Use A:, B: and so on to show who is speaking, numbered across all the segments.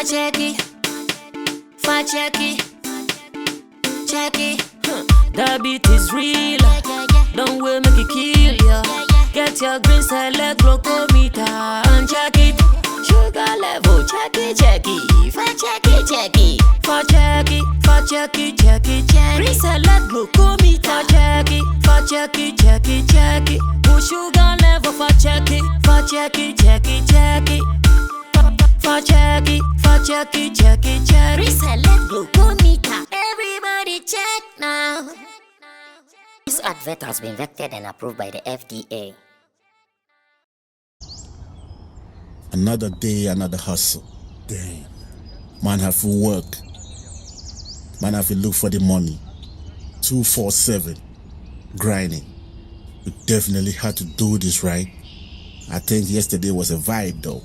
A: The beat is real. Don't wait, make it kill ya. Get your green select glucometer and check it. Sugar level, check it. For check it. Green select glucometer. For check it. Put sugar level for check it. For check it.
B: Reselect glucometer. Everybody check now. This advert has been vetted and approved by the FDA.
C: Another day, another hustle. Damn. Man have to work. Man have to look for the money. 247. Grinding. We definitely had to do this, right? I think yesterday was a vibe though.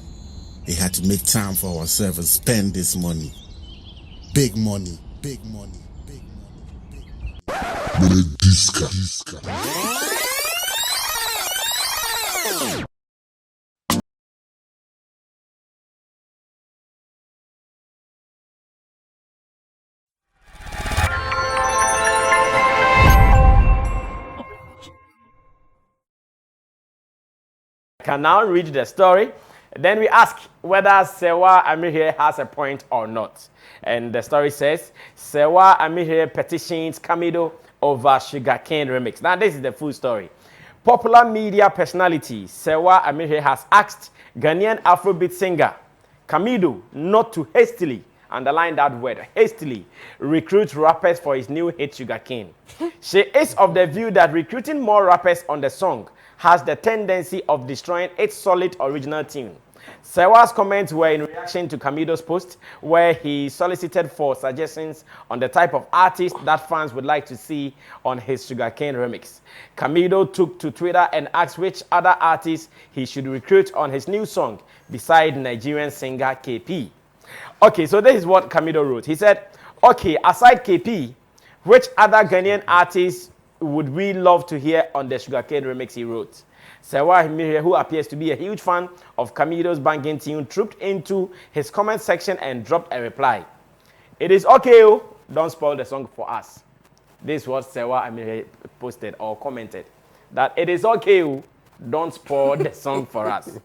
C: We had to make time for ourselves and spend this money. Big money.
D: Can now read the story. Then we ask whether Serwaa Amihere has a point or not. And the story says, Serwaa Amihere petitions Camidoh over sugarcane remix. Now this is the full story. Popular media personality Serwaa Amihere has asked Ghanaian Afrobeat singer Camidoh not to hastily, underline that word, hastily, recruit rappers for his new hit Sugarcane. She is of the view that recruiting more rappers on the song has the tendency of destroying its solid original tune. Serwaa's comments were in reaction to Camidoh's post, where he solicited for suggestions on the type of artist that fans would like to see on his Sugarcane remix. Camidoh took to Twitter and asked which other artists he should recruit on his new song, beside Nigerian singer KP. Okay, so this is what Camidoh wrote. He said, okay, aside KP, which other Ghanaian artists would we love to hear on the Sugarcane remix he wrote? Serwaa Amihere, who appears to be a huge fan of Camidoh's banging tune, trooped into his comment section and dropped a reply. It is okay, don't spoil the song for us. This is what Serwaa Amihere posted or commented. That it is okay, don't spoil the song for us.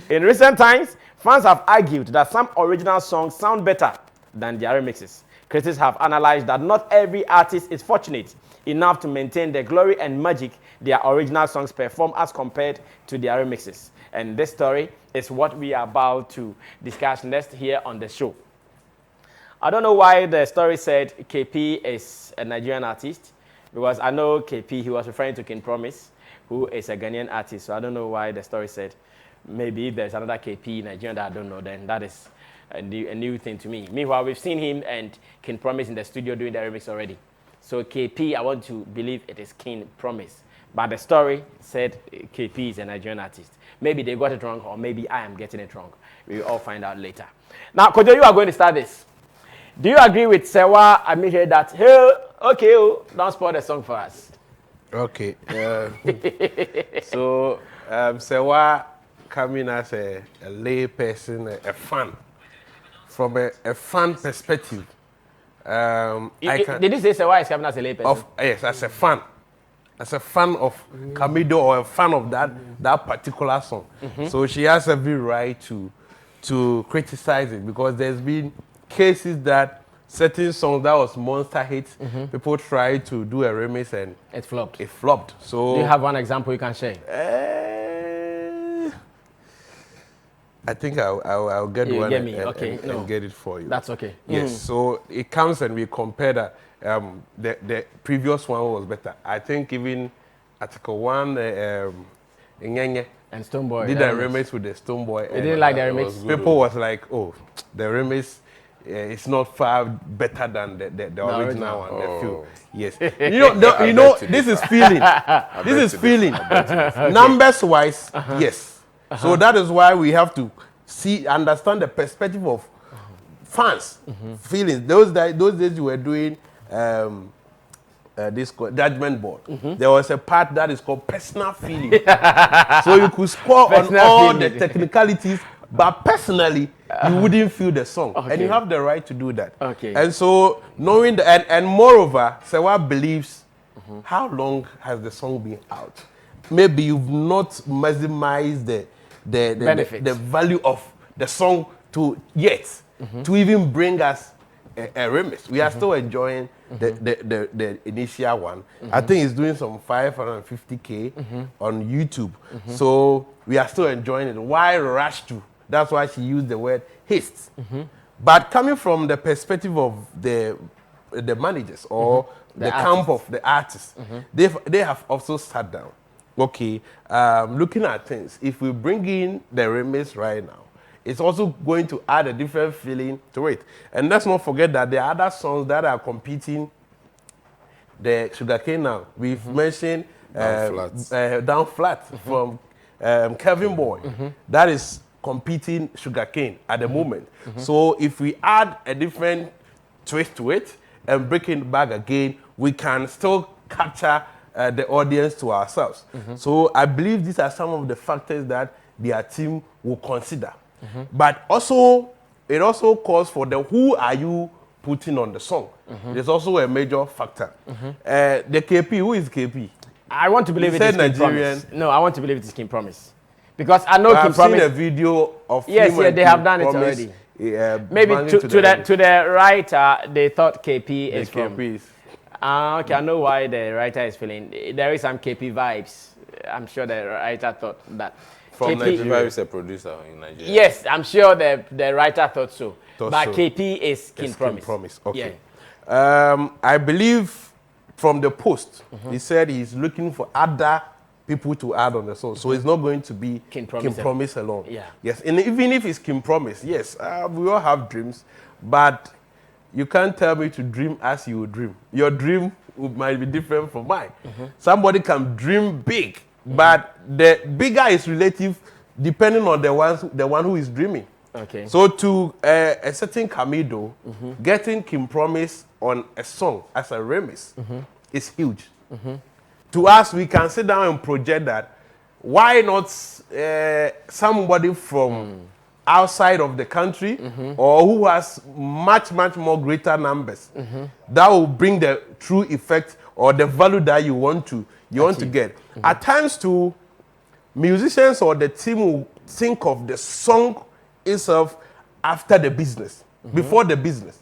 D: In recent times, fans have argued that some original songs sound better than their remixes. Critics have analyzed that not every artist is fortunate enough to maintain the glory and magic their original songs perform as compared to their remixes. And this story is what we are about to discuss next here on the show. I don't know why the story said KP is a Nigerian artist, because I know KP, he was referring to King Promise, who is a Ghanaian artist. So I don't know why the story said, maybe if there's another KP Nigerian that I don't know, then that is a new thing to me. Meanwhile, we've seen him and King Promise in the studio doing the remix already. So KP, I want to believe it is King Promise. But the story said KP is a Nigerian artist. Maybe they got it wrong, or maybe I am getting it wrong. We'll all find out later. Now, Kojo, you are going to start this. Do you agree with Serwaa Amihere that, hey, okay, don't spoil the song for us?
E: Okay. So, Serwaa coming as a lay person, a fan. From a fan perspective,
D: did you say Serwaa is coming as a lay person?
E: Yes, as a fan. As a fan of Camidoh, or a fan of that particular song. So she has every right to criticize it, because there's been cases that certain songs that was monster hits, people tried to do a remix and
D: it flopped.
E: It flopped. So
D: do you have one example you can share?
E: I think I'll get one
D: get me.
E: and get it for you.
D: That's okay.
E: Yes. So it comes and we compare that. The previous one was better. I think even Article 1, Nyenye
D: and Stonebwoy
E: did a remix with the Stonebwoy.
D: They didn't like the remix.
E: People was like, oh, the remix is not far better than the original one. The film. Yes. You know, this is feeling. This is feeling. Numbers wise, yes. So that is why we have to understand the perspective of fans' feelings. Those days you were doing this judgment board. There was a part that is called personal feeling. So you could score on all the technicalities But personally, you wouldn't feel the song.
D: Okay.
E: And you have the right to do that.
D: Okay.
E: And so, knowing that, and moreover, Serwaa believes, how long has the song been out? Maybe you've not maximized the value of the song to yet, to even bring us a remix. We are still enjoying the initial one. I think it's doing some 550K on YouTube. So we are still enjoying it. Why rush to? That's why she used the word haste. But coming from the perspective of the managers or the camp of the artists, they have also sat down. Okay, looking at things, if we bring in the remix right now, it's also going to add a different feeling to it. And let's not forget that there are other songs that are competing the Sugarcane now. We've mentioned Down Flat from Kevin Boy. That is competing Sugarcane at the moment. So if we add a different twist to it and break it back again, we can still capture the audience to ourselves. So I believe these are some of the factors that their team will consider. But also, it also calls for the who are you putting on the song. There's also a major factor. The KP, who is KP?
D: I want to believe it is King
E: Nigerian.
D: Promise. No, I want to believe it is King Promise. Because I know King Promise.
E: I've seen a video of
D: yes,
E: him
D: yeah, they have done
E: Promise,
D: it already. Maybe to the writer, they thought KP is from. Okay, I know why the writer is feeling. There is some KP vibes. I'm sure the writer thought that.
F: From
D: KP,
F: Nigeria is a producer in Nigeria.
D: Yes, I'm sure the writer thought so. But KP is King Promise.
E: King Promise. Okay. Yeah. I believe from the post, he said he's looking for other people to add on the song. So it's not going to be King Promise alone.
D: Yeah.
E: Yes, and even if it's King Promise, yes, we all have dreams, but you can't tell me to dream as you would dream. Your dream might be different from mine. Somebody can dream big, but the bigger is relative depending on the one who is dreaming.
D: Okay.
E: So to a certain Camidoh, getting King Promise on a song as a remix is huge. To us, we can sit down and project that. Why not somebody from outside of the country or who has much more greater numbers that will bring the true effect or the value that you want to get. At times too, musicians or the team will think of the song itself after the business, before the business.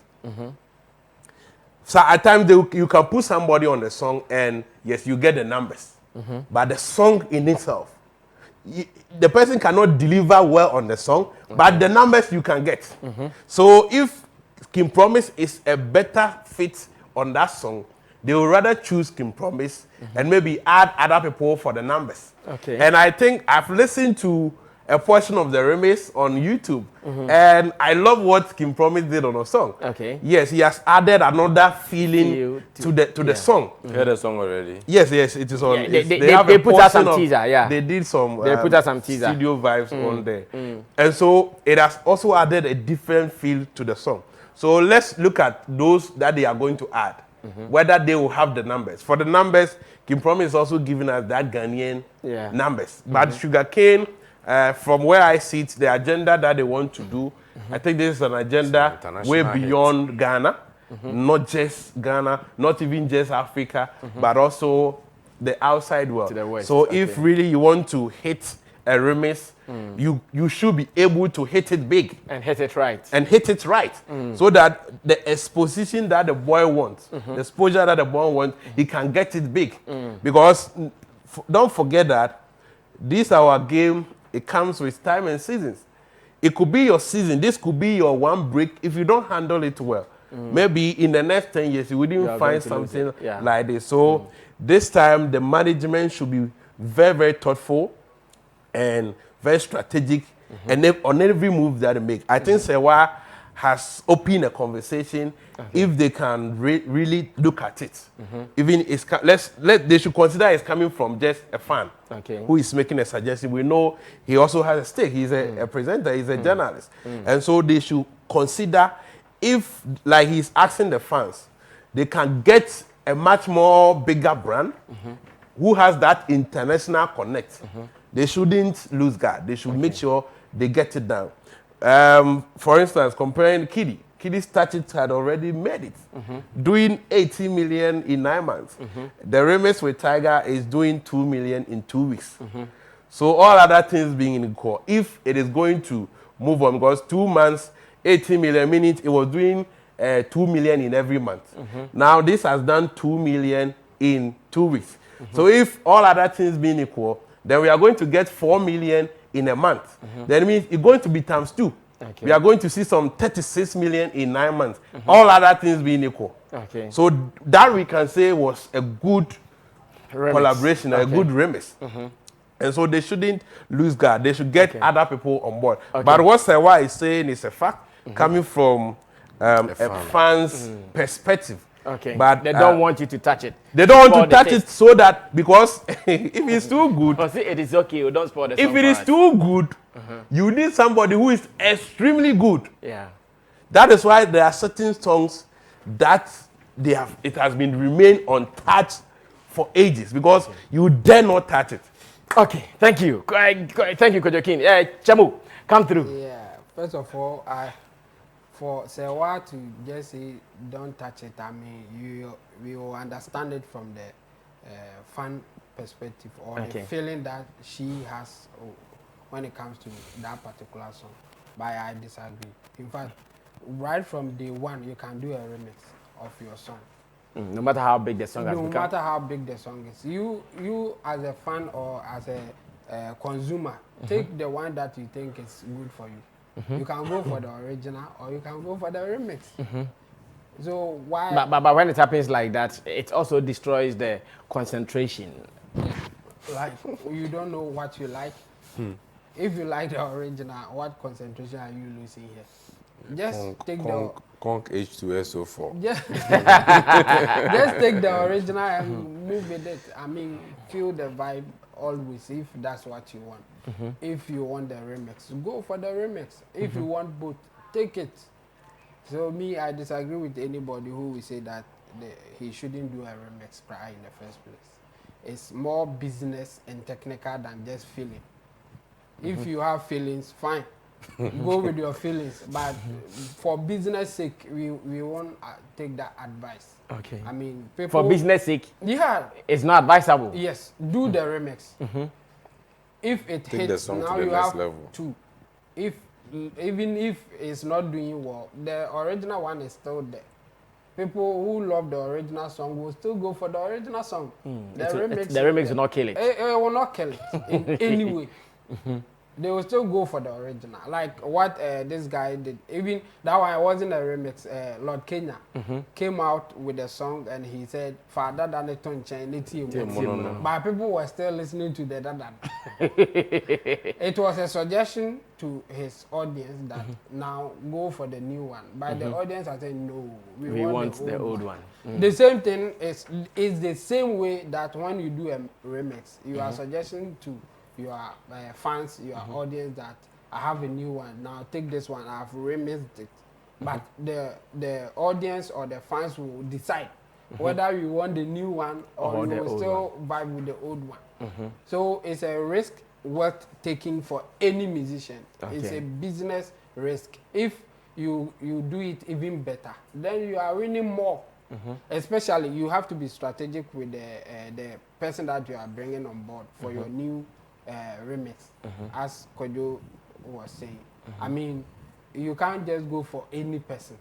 E: So at times you can put somebody on the song and yes, you get the numbers, but the song in itself, the person cannot deliver well on the song, but the numbers you can get. So if King Promise is a better fit on that song, they will rather choose King Promise and maybe add other people for the numbers.
D: Okay.
E: And I think I've listened to a portion of the remix on YouTube, and I love what King Promise did on a song.
D: Okay.
E: Yes, he has added another feeling to the song.
F: You heard the song already?
E: Yes, it is on.
D: Yeah, they put out some teaser, yeah.
E: They did some.
D: They put out some teaser.
E: Studio vibes on there, and so it has also added a different feel to the song. So let's look at those that they are going to add, whether they will have the numbers. For the numbers, King Promise is also giving us that Ghanaian numbers, but Sugarcane. From where I see it, the agenda that they want to do, I think this is an agenda way beyond Ghana, not just Ghana, not even just Africa, but also the outside world.
D: To the West,
E: so if really you want to hit a remix, you should be able to hit it big.
D: And hit it right.
E: So that the exposition that the boy wants, the exposure that the boy wants, he can get it big. Because don't forget that this our game. It comes with time and seasons. It could be your season. This could be your one break if you don't handle it well. Maybe in the next 10 years, you wouldn't find something like this. So this time, the management should be very thoughtful and very strategic and on every move that they make. I think Serwaa has opened a conversation if they can really look at it. Even they should consider it's coming from just a fan who is making a suggestion. We know he also has a stake. He's a presenter. He's a journalist, and so they should consider if, like he's asking the fans, they can get a much more bigger brand who has that international connect, they shouldn't lose guard. They should make sure they get it down. For instance, comparing Kidi's Touch had already made it, doing 80 million in 9 months. The remix with Tiger is doing 2 million in 2 weeks. So all other things being equal, if it is going to move on, because 2 months, 80 million, meaning it was doing 2 million in every month. Now this has done 2 million in 2 weeks. So if all other things being equal, then we are going to get 4 million in a month. Then it means it's going to be times 2. We are going to see some 36 million in 9 months. All other things being equal. So that we can say was a good collaboration, a good remix. And so they shouldn't lose guard. They should get other people on board. But what Serwaa is saying is a fact coming from a fan's perspective. But
D: they don't want you to touch it.
E: They don't want to touch it so that, because if it's too good,
D: it is okay. You don't spoil the song.
E: if it is too good, you need somebody who is extremely good.
D: Yeah.
E: That is why there are certain songs that it has been remained untouched for ages, because you dare not touch it.
D: Okay, thank you. Thank you, Kojokin. Chamu, come through.
G: Yeah, first of all, for Serwaa to just say don't touch it, I mean, we will understand it from the fan perspective, or the feeling that she has when it comes to that particular song. But I disagree. In fact, right from day one, you can do a remix of your song.
D: No matter how big the song has become.
G: No matter how big the song is. You as a fan or as a consumer, take the one that you think is good for you. You can go for the original or you can go for the remix. So why?
D: But when it happens like that, it also destroys the concentration.
G: Like, you don't know what you like. If you like the original, what concentration are you losing here? Just take the
F: Conk H2SO4.
G: just take the original and move with it. I mean, feel the vibe always if that's what you want. If you want the remix, go for the remix. If you want both, take it. So me, I disagree with anybody who will say that he shouldn't do a remix prior in the first place. It's more business and technical than just feeling. If you have feelings, fine. Go with your feelings, but for business sake, we won't take that advice.
D: Okay.
G: I mean, people,
D: for business sake,
G: yeah,
D: it's not advisable.
G: Yes, do the remix. If it
F: Take
G: hits,
F: the song
G: now
F: to the
G: you
F: next
G: have
F: level.
G: 2. Even if it's not doing well, the original one is still there. People who love the original song will still go for the original song. The
D: remix will not kill it.
G: It will not kill it in any way. They will still go for the original. Like what this guy did. Even that one wasn't a remix. Lord Kenya came out with a song and he said, "Father than a ton but people were still listening to the Dada. It was a suggestion to his audience that now go for the new one. But the audience are saying, no, we want the old one. The same thing is the same way that when you do a remix, you are suggesting to your fans, your audience that I have a new one. Now take this one. I have remixed it. But the audience or the fans will decide whether you want the new one or you will still vibe with the old one. So it's a risk worth taking for any musician. It's a business risk. If you do it even better, then you are winning more. Especially, you have to be strategic with the person that you are bringing on board for your new remix, as Kojo was saying. I mean, you can't just go for any person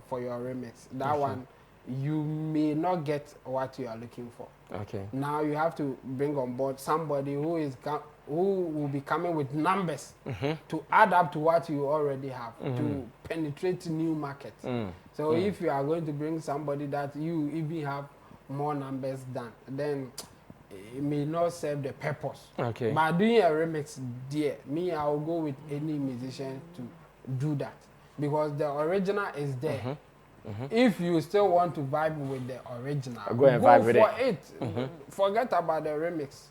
G: for your remix. That one, you may not get what you are looking for. Now you have to bring on board somebody who will be coming with numbers to add up to what you already have to penetrate new markets. So if you are going to bring somebody that you even have more numbers than, then it may not serve the purpose. By doing a remix, I will go with any musician to do that because the original is there. If you still want to vibe with the original, go for it. Forget about the remix.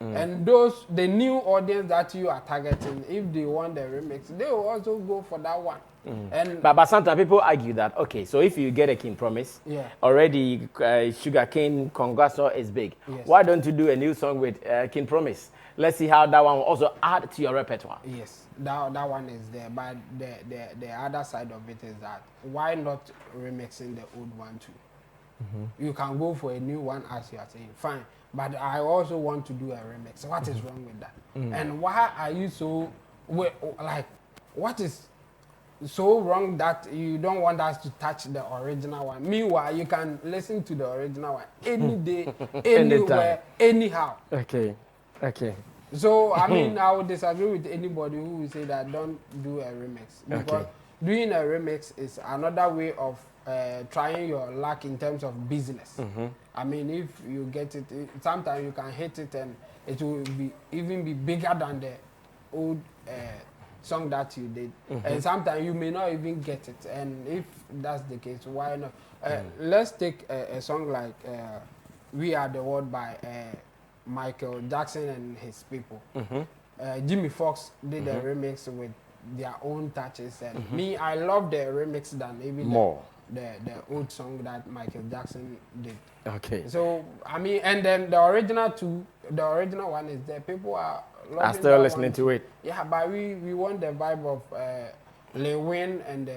G: And those the new audience that you are targeting, if they want the remix, they will also go for that one. And
D: But sometimes people argue that, okay, so if you get a King Promise, already Sugar Cane Congasso is big.
G: Yes.
D: Why don't you do a new song with King Promise? Let's see how that one will also add to your repertoire.
G: yes, that one is there. But the other side of it is that why not remixing the old one too? You can go for a new one as you are saying, fine. But I also want to do a remix. What is wrong with that? And why are you so like? What is so wrong that you don't want us to touch the original one? Meanwhile, you can listen to the original one any day, anywhere, anyhow.
D: Okay.
G: So I mean, I would disagree with anybody who will say that don't do a remix, because doing a remix is another way of trying your luck in terms of business. I mean, if you get it, sometimes you can hit it and it will even be bigger than the old song that you did. And sometimes you may not even get it. And if that's the case, why not? Let's take a song like "We Are the World" by Michael Jackson and his people. Jimmy Fox did a remix with their own touches, and me, I love the remix than even
D: more
G: the old song that Michael Jackson did.
D: Okay.
G: So I mean, and then the original one is there. People are
D: still listening to it.
G: Yeah, but we want the vibe of Lil Wayne and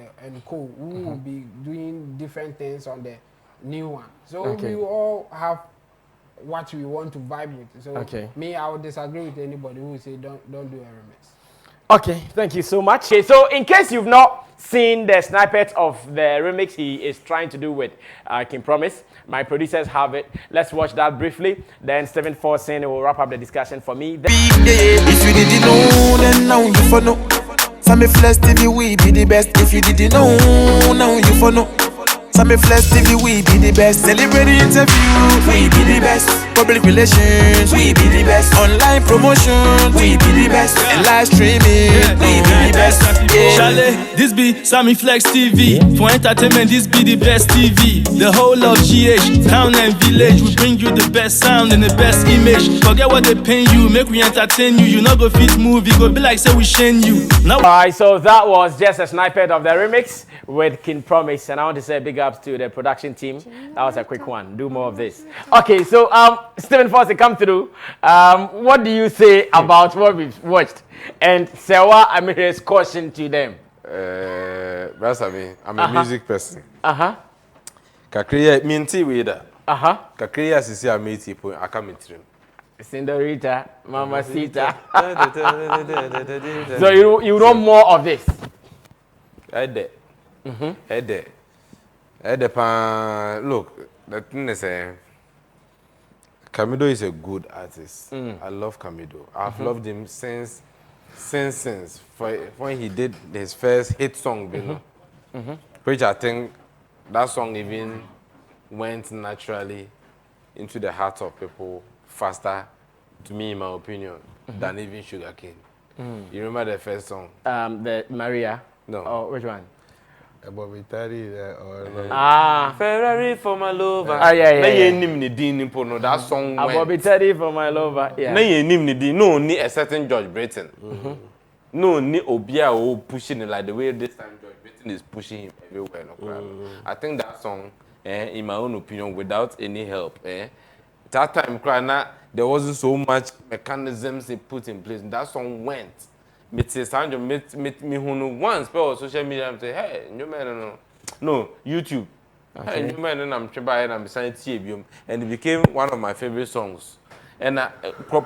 G: Co, who will be doing different things on the new one. So we all have what we want to vibe with. So me, I would disagree with anybody who will say don't do a remix.
D: Okay, thank you so much. Okay, so in case you've not seen the snippet of the remix he is trying to do with King Promise, my producers have it. Let's watch that briefly. Then Stephen Forsen will wrap up the discussion for me.
H: If you didn't know, then now you for know. Sammy Flex TV, we be the best. If you didn't know, now you for know. Sammy Flex TV, we be the best. Celebrity interview, we be the best. Public relations, we be the best. Online promotion, we be the best. And live streaming, we be the best.
I: Chalet, this be Sammy Flex TV. For entertainment, this be the best TV. The whole of GH, town and village, we bring you the best sound and the best image. Forget what they pay you, make we entertain you. You not go fit movie, go be like say we shame you. Now,
D: alright, so that was just a snippet of the remix with King Promise, and I want to say big ups to the production team. That was a quick one. Do more of this. Okay, so Stephen Forsen, come through. What do you say about what we've watched? And Serwaa Amihere's caution to them.
F: I'm a music person. Kakriya minti wida. Kakriya sisi ameti po akamitrim.
D: Sindorita, Mamacita. So you want more of this?
F: Ede. Look, the thing is, Camidoh is a good artist. I love Camidoh. I've loved him since when he did his first hit song, you know, which I think that song even went naturally into the heart of people faster, to me, in my opinion, than even Sugar Cane. You remember the first song?
D: The Maria.
F: No.
D: Oh, which one?
F: Ferrari for my lover. That song went.
D: Bobby Teddy for my lover. Yeah.
F: No, need a certain George Brayton. No, need Obia pushing it like the way this time George Brayton is pushing him everywhere. I think that song, in my own opinion, without any help, that time there wasn't so much mechanisms they put in place. That song went. Me once on social media and say, hey, no, YouTube. Hey, new man, and I'm trying and I'm saying TBM, and it became one of my favorite songs. And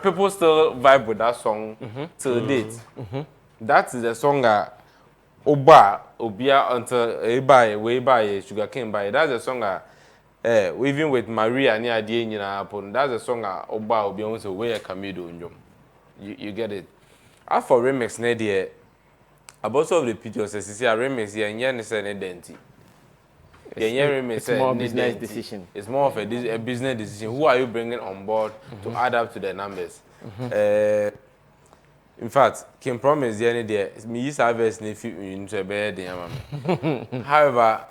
F: people still vibe with that song till date. That is the song Obia until way by Sugar Cane by. That's the song even with Maria near the upon. That's the song Oba Obi so where Camidoh. You get it. As for remix, Nadia, about all the pictures, I see a remix here and Yan is an identity.
D: It's more business decision.
F: It's more of a business decision. Who are you bringing on board to add up to the numbers? In fact, King Promise the other day, me used to have a sniff into a bed. However,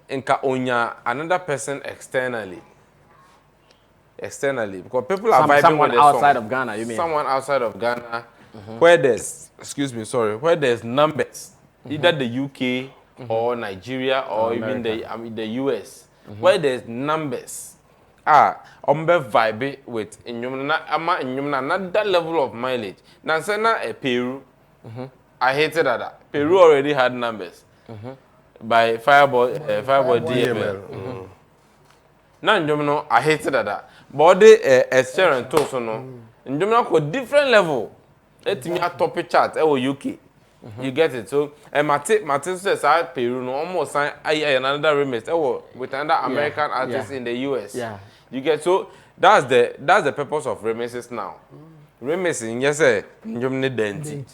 F: in Kaonya, another person externally, externally because people are vibing
D: someone
F: with the
D: outside
F: song.
D: of Ghana, you mean?
F: Someone outside of Ghana, where there's, where there's numbers, either the UK or Nigeria or even the US, where there's numbers. Vibe with another level of mileage. Now, Peru, I hated that. Peru already had numbers by Fireboy DML. Now, I hated that. But the Esther and Tosono, in different level. Let me at top chart, UK. You get it? So, Martin says, I Peru, no almost another remix with another American artist in the US.
D: Yeah.
F: You get so that's the purpose of remixes now. Remixing, yes, Denti.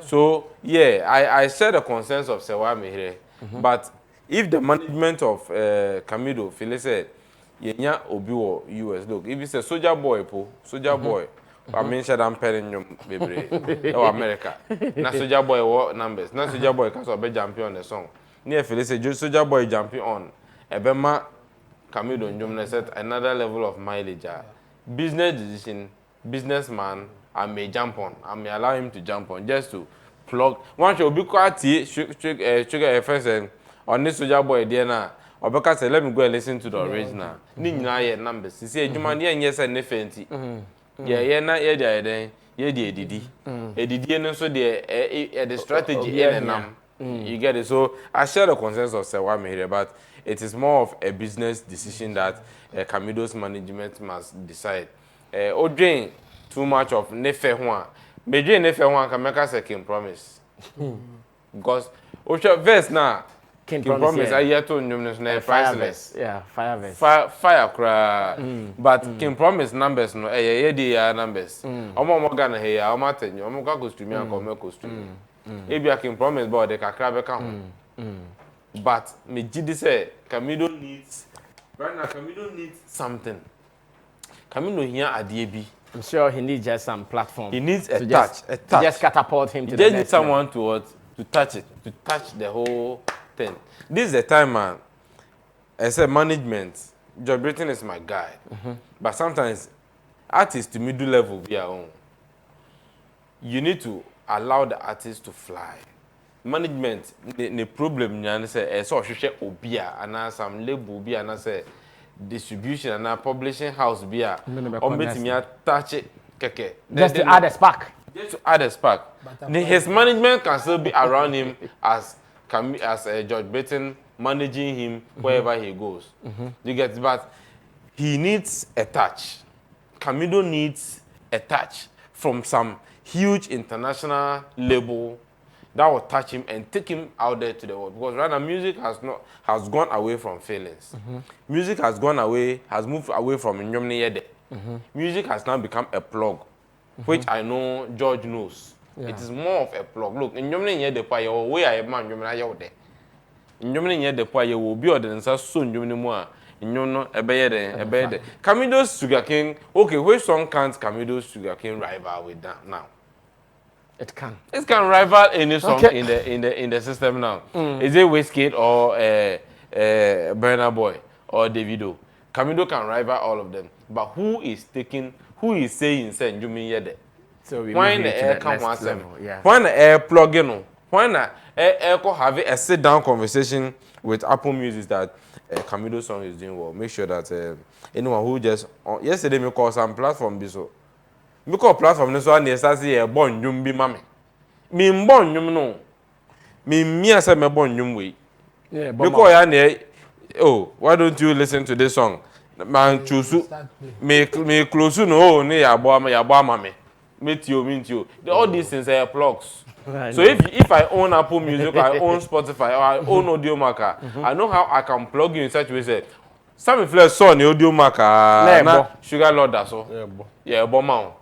F: So I share the concerns of Serwaa Amihere, but if the management of Camidoh feel said, yenya obi wo US look, if it's a soldier boy, I mean, I'm telling you, baby, or America. Na soldier boy what numbers? Na soldier boy can be jumping on the song. Near feel say soldier boy jumping on. Ebema Camidoh Njomne set another level of mileage. Business decision, businessman, I may jump on. I may allow him to jump on just to plug. Once you be quite sugar first and on this soldier boy there now. Or because let me go and listen to the original. Nina numbers. You see, you man yes and nefenti. Yeah, na then Didi. Didi and also the strategy you get it. So I share the consensus of Serwaa Amihere, but it is more of a business decision that Camidoh's management must decide. Odrin too much of nefe hwa. Beje nefe hwa can make us a king promise. Because Osha verse now King promise I hear to na priceless.
D: Yeah, fire verse.
F: Fire cry. But King promise numbers no numbers. Omo Ghana here, omo atenyo, omo ka costume and come costume. Ebia King promise boy the kakra be ka ho. But me gidi say Camidoh needs right now. Camidoh needs something. Camidoh here ade bi.
D: I'm sure he needs just some platform.
F: He needs a touch,
D: just, to just catapult him to the
F: next.
D: He
F: Needs someone to touch it, to touch the whole thing. This is the time, man. I said management. Joe Britain is my guy, but sometimes artists to middle level be our own. You need to allow the artist to fly. Management, the problem you say, so obia and some label be and say distribution and publishing house be a touch it keke.
D: Just to add a spark.
F: Just to add a spark. His management can still be around him as George Britain managing him wherever he goes. You get it? But he needs a touch. Camidoh needs a touch from some huge international label that will touch him and take him out there to the world. Because right now, music has gone away from feelings. Music has moved away from Njomne Yede. Music has now become a plug, which I know George knows. Yeah. It is more of a plug. Look, Njomne Yede pa ye way I man Njomne Ayode. Njomne Yede pa ye will be ordered and so Njomne Moa. Nyono ebeyede. Camidoh's Sugar King. Okay, which song can't Camidoh's Sugar King rival with that now?
D: It can.
F: It can rival any song in the system now. Is it Wizkid or Burna Boy or Davido? Camidoh can rival all of them. But who is saying say Njomne Yede?
D: So we
F: why
D: move
F: the
D: to
F: air
D: the
F: come
D: next level? Yeah.
F: Why the air plug in? Why not air have a sit down conversation with Apple Music that Camidoh song is doing well? Make sure that anyone who just yesterday me call some platform be so. Me call platform this one they start say born njum bi mame. Me born njum no. Me asa me born njum we.
D: Yeah,
F: me call ya na oh, why don't you listen to this song? Man choose me close no ne ya bo mame. Meet you. All these things are plugs. So if I own Apple Music, or I own Spotify, or I own Audio Maker, I know how I can plug you in such a way. Say, Sammy Flex saw the Audio Maker, na Sugar Lord that's all. Yeah, but man,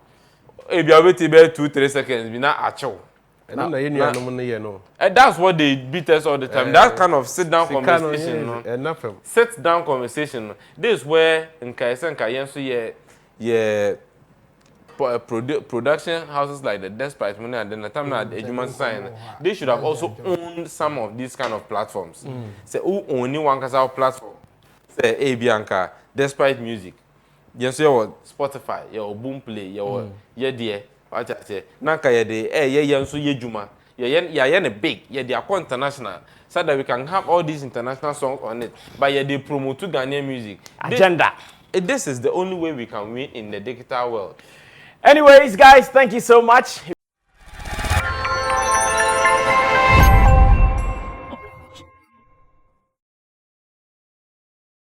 F: if you wait about 2-3 seconds, we not actual. And that's what they beat us all the time. That kind of sit down conversation. Sit down conversation. This is where in Kaisen so yeah. Production houses like the Despite Money and then the time that Ejuman sign, they should have also owned some of these kind of platforms. Say, who only one platform? Say, hey Bianca, Despite Music, Yes, you Spotify, your boom play, your dear. What I say, Nanka ye de ye so ye juma. Ye big, ye de akwa international. So that we can have all these international songs on it. But ye de promote to Ghanaian music.
D: Agenda.
F: This is the only way we can win in the digital world.
D: Anyways, guys, thank you so much.